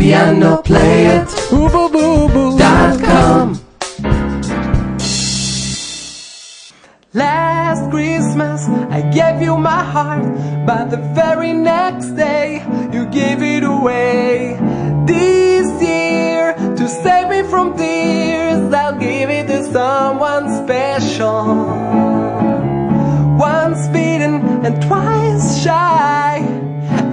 Piano-Play-It.com. Last Christmas I gave you my heart, but the very next day you gave it away. This year, to save me from tears, I'll give it to someone special. Once beaten and twice shy,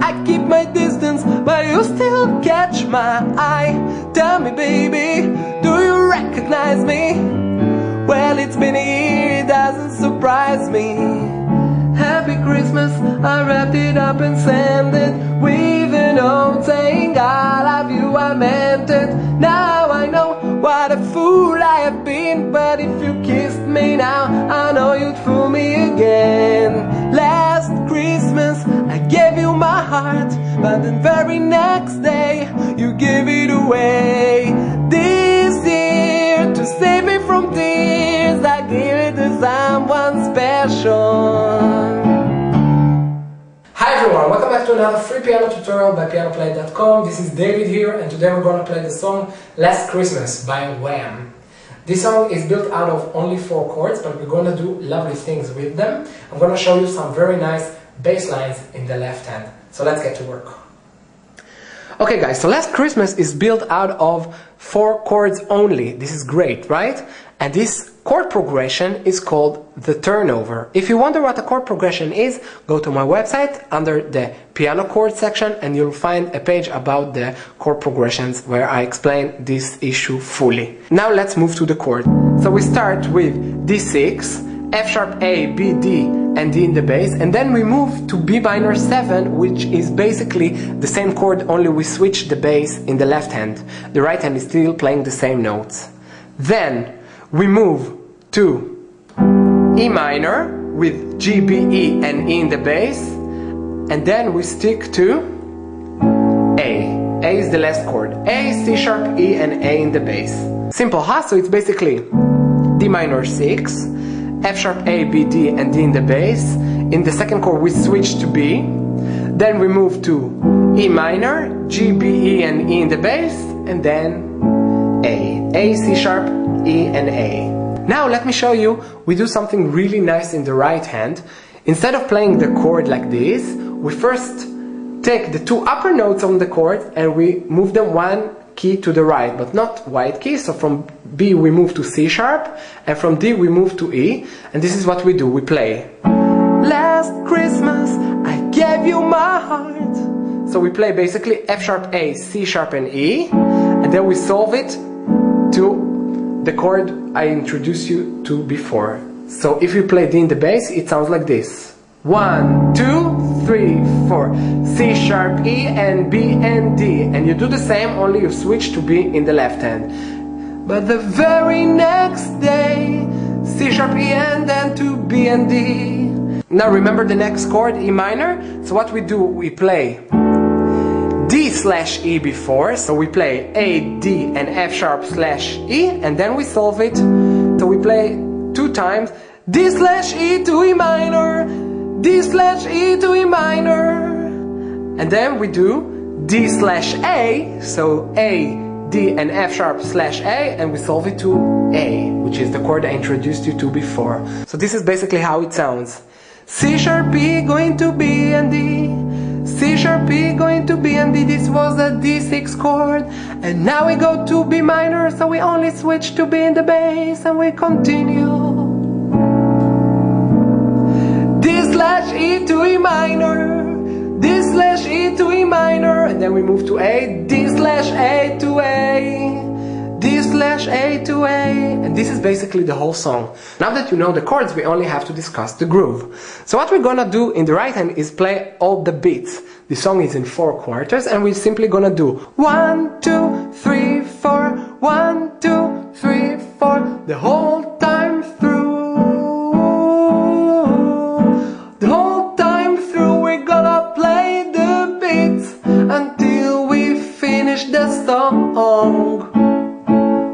I keep my distance, but you still catch my eye. Tell me, baby, do you recognize me? Well, it's been a year, it doesn't surprise me. Happy Christmas, I wrapped it up and sent it with a note saying I love you, I meant it. Now I know what a fool I have been, but if you kissed me now, I know you'd fool me again. Last Christmas I gave you my heart, but the very next day you gave it away. This year, to save me from tears, I give it to someone special. Hi everyone, welcome back to another free piano tutorial by Piano-Play-It.com. This is David here, and today we're going to play the song Last Christmas by Wham. This song is built out of only 4 chords, but we're going to do lovely things with them. I'm going to show you some very nice bass lines in the left hand. So let's get to work. Okay guys, so Last Christmas is built out of 4 chords only. This is great, right? And this chord progression is called the turnover. If you wonder what a chord progression is, go to my website under the piano chord section and you'll find a page about the chord progressions where I explain this issue fully. Now let's move to the chord. So we start with D6, F sharp, A, B, D, and D in the bass, and then we move to B minor 7, which is basically the same chord, only we switch the bass in the left hand. The right hand is still playing the same notes. Then we move to E minor with G, B, E, and E in the bass, and then we stick to A. A is the last chord. A, C sharp, E, and A in the bass. Simple, huh? So it's basically D minor 6, F sharp, A, B, D, and D in the bass. In the second chord we switch to B. Then we move to E minor, G, B, E, and E in the bass, and then A. A, C sharp, E, and A. Now let me show you, we do something really nice in the right hand. Instead of playing the chord like this, we first take the 2 upper notes on the chord and we move them 1 key to the right, but not white key. So from B we move to C sharp, and from D we move to E, and this is what we do. We play Last Christmas I gave you my heart. So we play basically F sharp, A, C sharp, and E, and then we solve it to the chord I introduced you to before. So if you play D in the bass, it sounds like this. 1, 2, 3, 4, C sharp, E, and B, and D. And you do the same, only you switch to B in the left hand. But the very next day, C sharp, E, and then to B and D. Now remember the next chord, E minor? So what we do, we play D slash E before, so we play A, D, and F sharp slash E, and then we solve it. So we play 2 times, D slash E to E minor, D slash E to E minor, and then we do D slash A, so A, D, and F sharp slash A, and we solve it to A, which is the chord I introduced you to before. So this is basically how it sounds. C sharp, E going to B and D, C sharp, E going to B and D. This was the D6 chord, and now we go to B minor, so we only switch to B in the bass and we continue. D slash E to E minor, D slash E to E minor, and then we move to A, D slash A to A, D slash A to A, and this is basically the whole song. Now that you know the chords, we only have to discuss the groove. So what we're gonna do in the right hand is play all the beats. The song is in 4 quarters, and we're simply gonna do 1, 2, 3, 4, 1, 2, 3, 4, the whole time through. The whole time through we're gonna play the beats until we finish the song.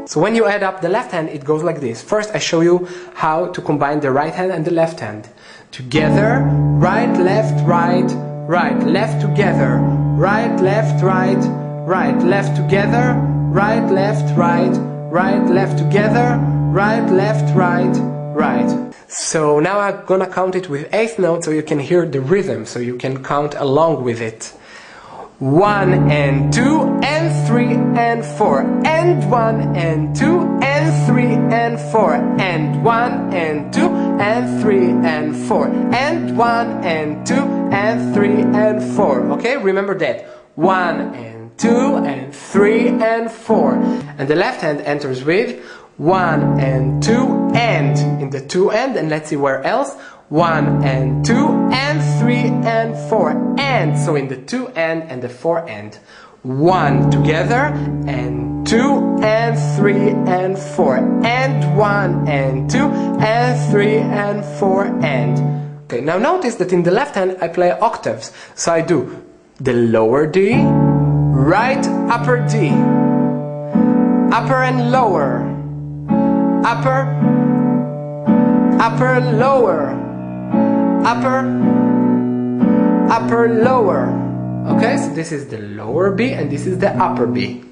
So when you add up the left hand, it goes like this. First I show you how to combine the right hand and the left hand. Together, right, left, right, right, left together, right, left, right, right, left together, right, left, right, right, left together, right, left, right, right. So now I'm gonna count it with eighth note so you can hear the rhythm, so you can count along with it. 1 and 2 and 3 and 4 and 1 and 2 and 3 and 4 and 1 and 2 and 3 and 4 and 1 and 2 and 3 and 4. Okay, remember that. 1 and 2 and 3 and 4. And the left hand enters with 1 and 2 and in the 2 and let's see where else. 1 and 2 and 3 and 4 and, so in the 2 and the 4 and. 1 together and 2 and 3 and 4 and 1 and 2 and 3 and 4 and. Okay, now notice that in the left hand I play octaves. So I do the lower D, right upper D, upper and lower, upper, upper lower, upper, upper lower. Okay, so this is the lower B and this is the upper B.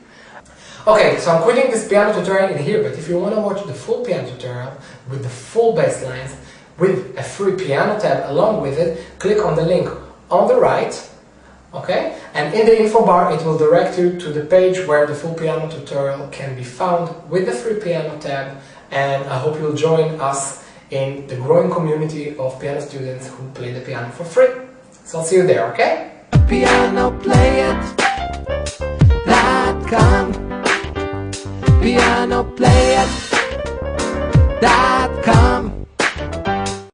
Okay, so I'm quitting this piano tutorial in here, but if you want to watch the full piano tutorial with the full bass lines with a free piano tab along with it, click on the link on the right, okay? And in the info bar it will direct you to the page where the full piano tutorial can be found with the free piano tab, and I hope you'll join us in the growing community of piano students who play the piano for free. So I'll see you there, okay? Piano-Play-It.com, Piano-Play-It.com.